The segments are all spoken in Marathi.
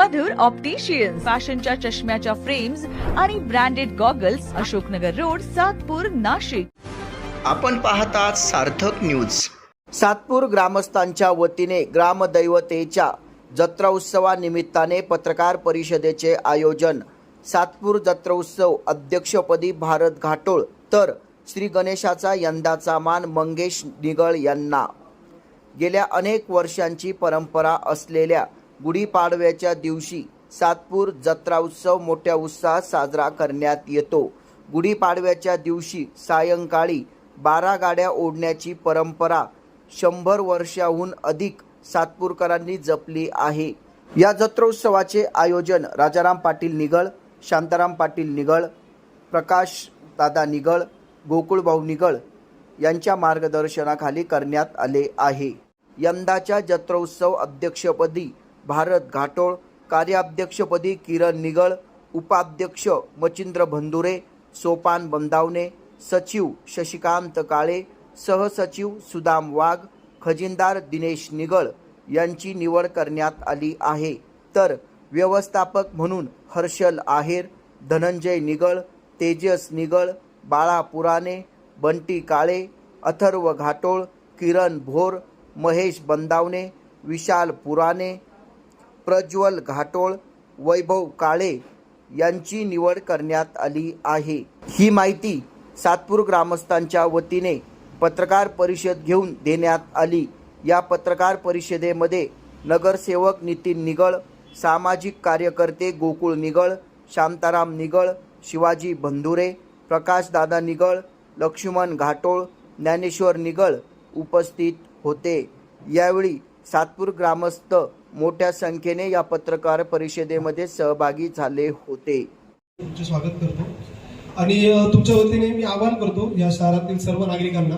मधुर ऑप्टिशियन्स, फॅशनच्या चष्म्याच्या फ्रेम्स आणि branded goggles, Ashoknagar road, Satpur, Nashik. आपण पाहतात सार्थक न्यूज. सातपूर ग्रामस्थांच्या वतीने ग्रामदैवतेच्या जत्रा उत्सवानिमित्ताने पत्रकार परिषदेचे आयोजन. सातपूर जत्रा उत्सव अध्यक्षपदी भारत घाटोळ, तर श्री गणेशाचा यंदाचा मान मंगेश निगळ यांना. गेल्या अनेक वर्षांची परंपरा असलेल्या गुढीपाडव्याच्या दिवशी सातपूर जत्रा उत्सव मोठ्या उत्साहात साजरा करण्यात येतो. गुढीपाडव्याच्या दिवशी सायंकाळी 12 गाड्या ओढण्याची परंपरा 100 वर्षाहून अधिक सातपूरकरांनी जपली आहे. या जत्रोत्सवाचे आयोजन राजाराम पाटील निगळ, शांताराम पाटील निगळ, प्रकाश दादा निगळ, गोकुळभाऊ निगळ यांच्या मार्गदर्शनाखाली करण्यात आले आहे. यंदाच्या जत्रोत्सव अध्यक्षपदी भारत घाटोळ, कार्याध्यक्षपदी किरण निगळ, उपाध्यक्ष मचिंद्र भंदुरे, सोपान बंदावणे, सचिव शशिकांत काळे, सहसचिव सुदाम वाघ, खजिनदार दिनेश निगळ यांची निवड करण्यात आली आहे. तर व्यवस्थापक म्हणून हर्षल आहेर, धनंजय निगळ, तेजस निगळ, बाळा पुराणे, बंटी काळे, अथर्व घाटोळ, किरण भोर, महेश बंदावणे, विशाल पुराणे, प्रज्वल घाटोळ, वैभव काळे यांची निवड करण्यात आली आहे. ही माहिती सातपूर ग्रामस्थांच्या वतीने पत्रकार परिषद घेऊन देण्यात आली. या पत्रकार परिषदेमध्ये नगरसेवक नितीन निगळ, सामाजिक कार्यकर्ते गोकुळ निगळ, शांताराम निगळ, शिवाजी बंधुरे, प्रकाशदादा निगळ, लक्ष्मण घाटोळ, ज्ञानेश्वर निगळ उपस्थित होते. यावेळी सातपूर ग्रामस्थ मोठ्या संख्येने या पत्रकार परिषदेमध्ये सहभागी झाले होते. तुमचे स्वागत करतो आणि तुमच्या वतीने मी आवाहन करतो या शहरातील सर्व नागरिकांना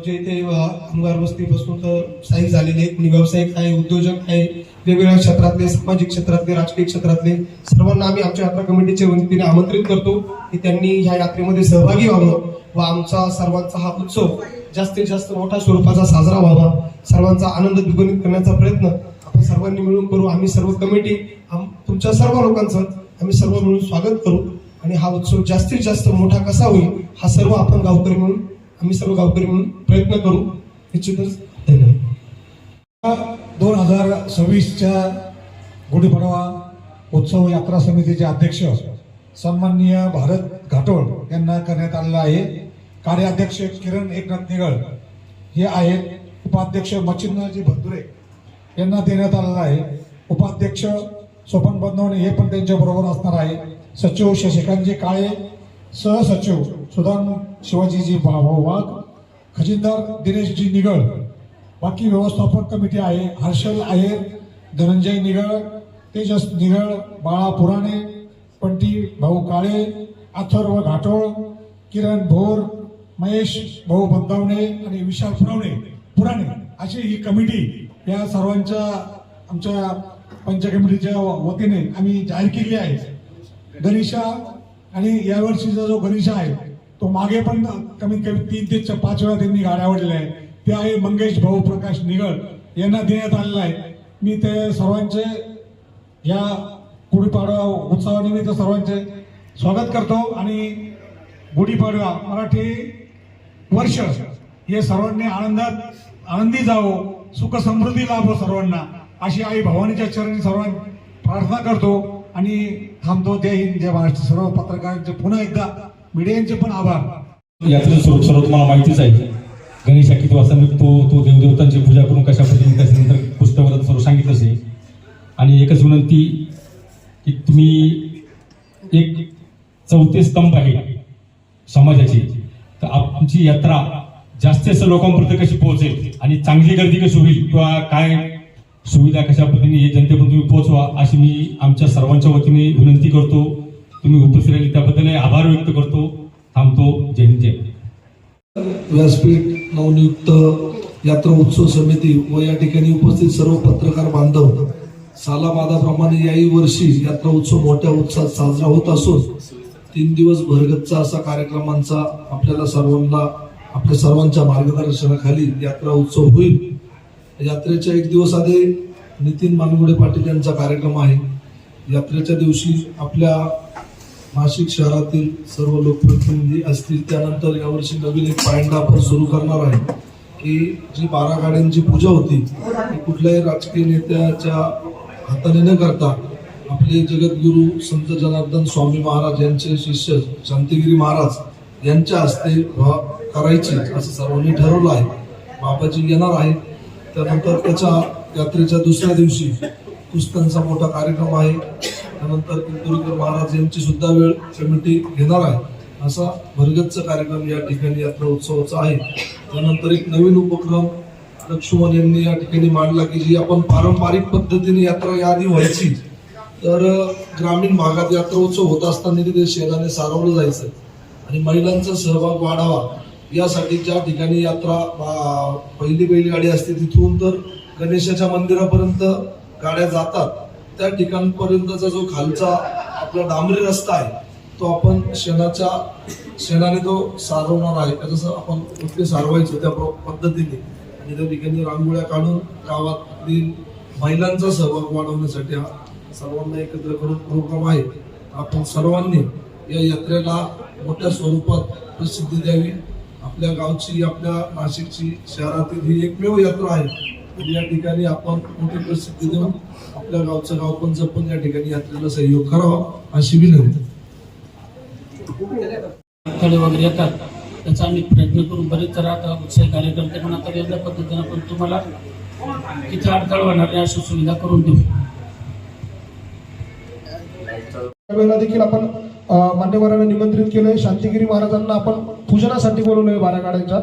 जे इथे अंगार वस्तीपासून तर स्थायिक झालेले आहेत, व्यावसायिक आहे, उद्योजक आहे, वेगवेगळ्या क्षेत्रातले, सामाजिक क्षेत्रातले, राजकीय क्षेत्रातले सर्वांना आम्ही आमच्या यात्रा कमिटीच्या वतीने आमंत्रित करतो की त्यांनी ह्या यात्रेमध्ये सहभागी व्हावं व आमचा सर्वांचा हा उत्सव जास्तीत जास्त मोठ्या स्वरूपाचा साजरा व्हावा. सर्वांचा आनंद द्विगुणित करण्याचा प्रयत्न आपण सर्वांनी मिळून करू. आम्ही सर्व कमिटी तुमच्या सर्व लोकांचं आम्ही सर्व मिळून स्वागत करू आणि हा उत्सव जास्तीत जास्त मोठा कसा होईल हा सर्व आपण गावकरी म्हणून आम्ही सर्व गावकरी म्हणून प्रयत्न करू. निश्चितच धन्यवाद. 2026च्या गुढीपाडवा उत्सव यात्रा समितीचे अध्यक्ष सन्माननीय भारत घाटोळ यांना करण्यात आलेला आहे. कार्याध्यक्ष किरण एकनाथ निगळ हे आहेत. उपाध्यक्ष मचिंद्रजी भंदुरे यांना देण्यात आलेला आहे. उपाध्यक्ष सोपान बंदावणे हे पण त्यांच्या बरोबर असणार आहे. सचिव शशिकांतजी काळे, सहसचिव सुदाम शिवाजीजी वाघ, खजिनदार दिनेशजी निगळ. बाकी व्यवस्थापक कमिटी आहे हर्षल आहेर, धनंजय निगळ, तेजस निगळ, बाळा पुराणे, पंटी भाऊ काळे, अथर्व घाटोळ, किरण भोर, महेश भाऊ बंदावणे आणि विशाल पुराणे अशी ही कमिटी या सर्वांच्या आमच्या पंच कमिटीच्या वतीने आम्ही जाहीर केली आहे. गणेशा आणि यावर्षीचा जो गणेशा आहे तो मागे पण कमीत कमी 3 ते 5 वेळा त्यांनी गाड्या आवडलेल्या आहे. ते आहे मंगेश भाऊ प्रकाश निगळ यांना देण्यात आलेला आहे. मी ते सर्वांचे या गुढीपाडवा उत्सवानिमित्त सर्वांचे स्वागत करतो आणि गुढीपाडवा मराठी वर्ष हे सर्वांनी आनंदी जावो, सुख समृद्धी लाभो सर्वांना अशी आई भवानीच्या चरणी सर्वांना प्रार्थना करतो आणि थांबतो. जय हिंद, जय महाराष्ट्र. सर्व पत्रकारांचे पुन्हा एकदा मीडियांचे पण आभार. यात्रेचं स्वरूप सर्व तुम्हाला माहितीच आहे. गणेश किती वाजता निघतो, तो देवदेवतांची पूजा करून कशा पद्धतीने त्याच्यानंतर पुस्तकात सर्व सांगितलंच आहे. आणि एकच विनंती की तुम्ही एक चौथे स्तंभ आहे समाजाची, तर आमची यात्रा जास्तीत जास्त लोकांपर्यंत कशी पोहोचेल आणि चांगली गर्दी कशी होईल किंवा काय सुविधा कशा पद्धतीने हे जनतेपर्यंत तुम्ही पोहोचवा अशी मी आमच्या सर्वांच्या वतीने विनंती करतो. तुम्ही उपस्थित राहिले त्याबद्दल आभार व्यक्त करतो. थांबतो. जय हिंद, जय. व्यासपीठ नवनियुक्त यात्रा उत्सव समिती व या ठिकाणी उपस्थित सर्व पत्रकार बांधव, सालाबादाप्रमाणे याही वर्षी यात्रा उत्सव मोठ्या उत्साहात साजरा होत असून 3 दिवस भरगच्चा असा कार्यक्रमांचा आपल्या सर्वांच्या मार्गदर्शनाखाली यात्रा उत्सव होईल. यात्रेच्या 1 दिवस आधी नितीन मानगुडे पाटील यांचा कार्यक्रम आहे. यात्रेच्या दिवशी आपल्या नाशिक शहरातील सर्व लोकप्रतिनिधी असतील. त्यानंतर यावर्षी नवीन एक पायंडा आपण सुरू करणार आहे की जी 12 गाड्यांची पूजा होती ती कुठल्याही राजकीय नेत्याच्या हाताने न करता आपले जगद्गुरू संत जनार्दन स्वामी महाराज यांचे शिष्य शांतिगिरी महाराज यांच्या हस्ते करायची असं सर्वांनी ठरवलं आहे. बाबाजी येणार आहे. त्यानंतर त्याच्या यात्रेच्या दुसऱ्या दिवशी कुस्त्यांचा मोठा कार्यक्रम आहे. त्यानंतर इंदुरीकर महाराज यांची सुद्धा वेळ कमिटी घेणार आहे. असा भरगच्च कार्यक्रम या ठिकाणी यात्रा उत्सवाचा आहे. त्यानंतर एक नवीन उपक्रम लक्ष्मण यांनी या ठिकाणी मांडला की जी आपण पारंपरिक पद्धतीने यात्रा याआधी व्हायची तर ग्रामीण भागात यात्रा उत्सव होत असताना तिथे शेणाने सारवलं जायचं आणि महिलांचा सहभाग वाढावा यासाठी ज्या ठिकाणी यात्रा पहिली बैलगाडी असते तिथून तर गणेशाच्या मंदिरापर्यंत गाड्या जातात त्या ठिकाणपर्यंतचा जो खालचा आपला डांबरी रस्ता आहे तो आपण शेणाने तो सारवणार आहे. जसं आपण कुठले सारवायचो त्या पद्धतीने आणि त्या ठिकाणी रांगोळ्या काढून गावातील महिलांचा सहभाग वाढवण्यासाठी हा सर्वांना एकत्र करून प्रोग्राम आहे. आपण सर्वांनी या यात्रेला मोठ्या स्वरूपात प्रसिद्धी द्यावी. आपल्या गावची आपल्या नाशिकची शहरातील ही एकमेव यात्रा आहे. या ठिकाणी आपण मोठी प्रसिद्धी देऊन आपल्या गावचं गाव पण जपून या ठिकाणी यात्रेला सहयोग करावा अशी विनंती. कडे वगैरे येतात त्याचा आम्ही प्रयत्न करून बरेच तर आता उत्साही कार्यकर्ते पण आता वेगळ्या पद्धतीनं पण तुम्हाला किती अडथळा होणार नाही अशी सुविधा करून देऊ. त्यावेळेला देखील आपण मान्यवरांना निमंत्रित केलंय. शांतिगिरी महाराजांना आपण पूजनासाठी बोलवलंय 12 गाड्यांच्या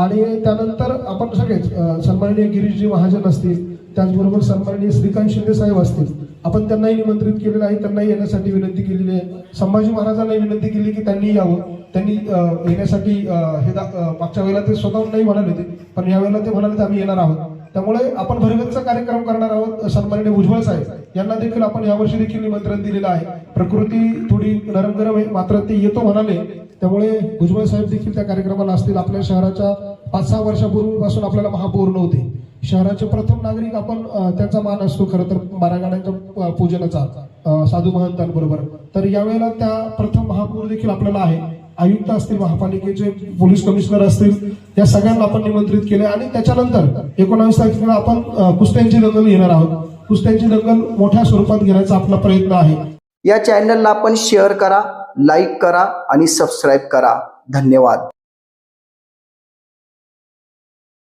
आणि त्यानंतर आपण सगळेच सन्माननीय गिरीशजी महाजन असतील त्याचबरोबर सन्माननीय श्रीकांत शिंदे साहेब असतील आपण त्यांनाही निमंत्रित केलेलं आहे. त्यांनाही येण्यासाठी विनंती केलेली आहे. संभाजी महाराजांनाही विनंती केली की त्यांनी यावं. त्यांनी येण्यासाठी हे मागच्या वेळेला ते स्वतःहून नाही म्हणाले होते पण यावेळेला ते म्हणाले आम्ही येणार आहोत. त्यामुळे आपण भरगच्च कार्यक्रम करणार आहोत. सन्माननीय भुजबळ साहेब यांना देखील आपण यावर्षी देखील निमंत्रण दिलेलं आहे. प्रकृती थोडी नरम गरम आहे मात्र ते येतो म्हणाले त्यामुळे भुजबळ साहेब देखील त्या कार्यक्रमाला असतील. आपल्या शहराच्या 5-6 वर्षापूर्वीपासून आपल्याला महापौर नव्हते. शहराचे प्रथम नागरिक आपण त्यांचा मान असतो खरं तर 12 गाड्यांच्या पूजनाचा साधू महंतांबरोबर. तर यावेळेला त्या प्रथम महापौर देखील आपल्याला आहे. आयुक्त असतील महापालिकेचे पोलीस कमिशनर असतील या सगळ्यांना आपण निमंत्रित केले आणि त्याच्यानंतर 19 तारखेला आपण कुस्त्यांची दंगल घेणार आहोत. कुस्त्यांची दंगल मोठ्या स्वरूपात घेण्याचा आपला प्रयत्न आहे. या चॅनलला आपण शेअर करा, लाईक करा आणि सबस्क्राईब करा. धन्यवाद.